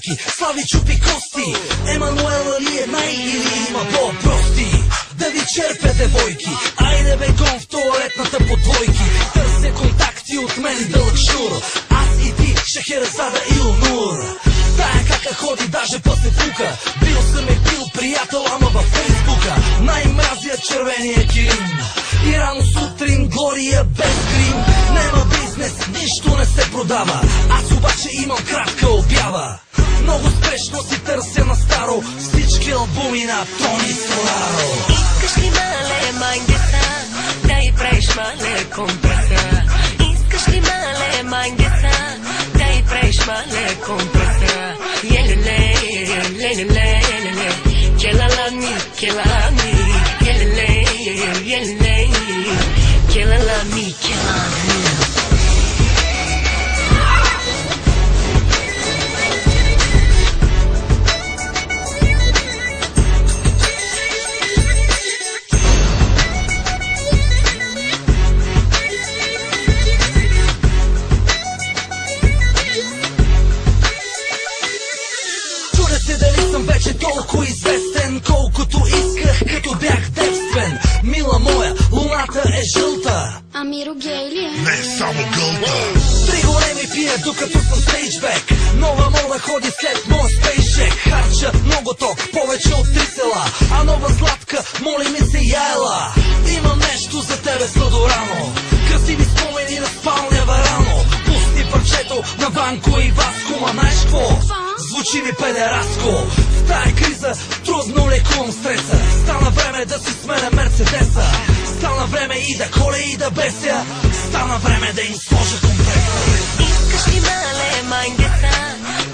двойки, Слави чупи кости. Емануела ли е най или има по-прости? Да ви черпя девойки, айде бе гон в туалетната по двойки. Търся контакти от мен дълъг шнур, аз и ти, Шехерезада и Онур. Тая кака ходи, даже после фука. Бил съм е бил приятел, ама във Фейсбука. Най-мразия червения килим и рано сутрин Глория без грим. Нема бизнес, нищо не се продава, аз обаче имам кратка обява. Много спешно си търся на старо всички албуми на Тони Соларо. Искаш ли мале мангеса, да й правиш мале компреса? Искаш ли мале мангеса, да й правиш мале компреса? Елеле, лелеле, лелеле, келалами, келами, елеле, елеле, келалами, келами. Вече толкова известен, колкото исках, като бях девствен. Мила моя, луната е жълта. Ами Рогей ли е? Не, само гълта. Три големи пия, докато съм стейджбек. Нова мода ходи след моя спейшек. Харча много ток, повече от 3 села. А нова сладка, моли ми се яела. Имам нещо за тебе сладорано, красиви спомени на спалня варано. Пусти парчето на Ванко и Васко, ма знаеш какво? Звучи ми педераско. В тая криза трудно лекувам стреса. Стана време да си сменя Мерцедеса. Стана време и да коля и да беся. Стана време да им сложа компресор. Искаш ли мале мангеса,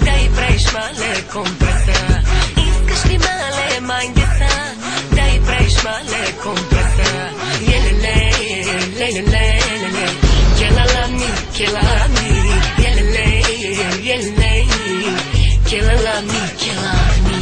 да й правиш мале компреса? Искаш ли мале мангеса, да й правиш мале компреса? Елеле, лелеле, лелеле, келалами, келами, елеле, елеле, келалами, келами.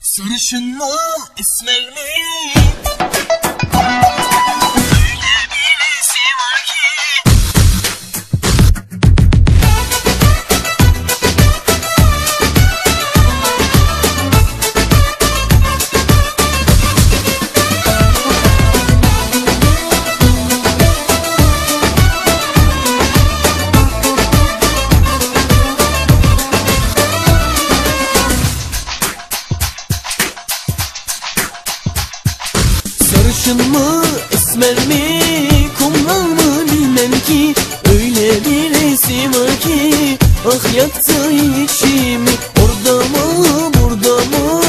Sarışın esmerli. Sarışın mı, esmer mi, kumral mı bilmem ki. Öyle birisi var ki ah yaktı içimi. Orada mı, burada mı,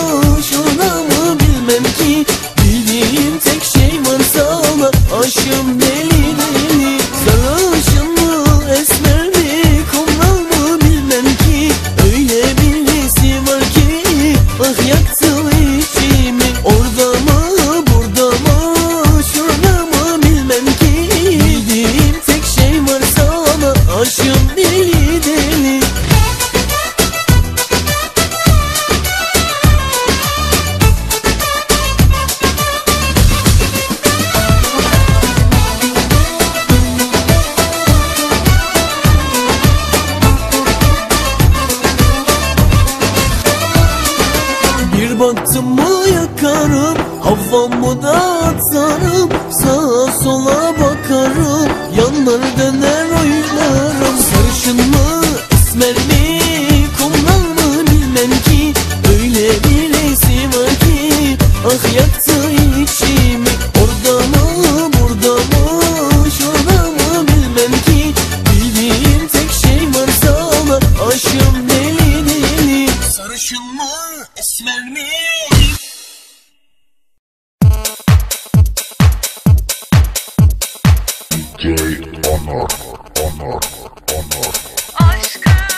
şurada mı bilmem ki. Bildiğim tek şey var sana, aşkım deli deli. Sarışın mı, esmer mi, kumral mı bilmem ki. Öyle birisi var ki ah yaktı içimi. Orada mı, burada mı, şurada mı bilmem ki. Bildiğim tek şey var sana, aşkım deli deli. Bir baktım mı yakarım, Havamı da atarım, sağa sola bakarım, yanlar döner oynarım. Sarışın mı, esmer mi, kumral mı bilmem ki, öyle bir resim var ki ah yaktı içimi. Orada mı, burada mı, şurada mı bilmem ki, bildiğim tek şey var sana, aşığım deli deli. Sarışın mı, esmer mi? DJ Onur. Aşkım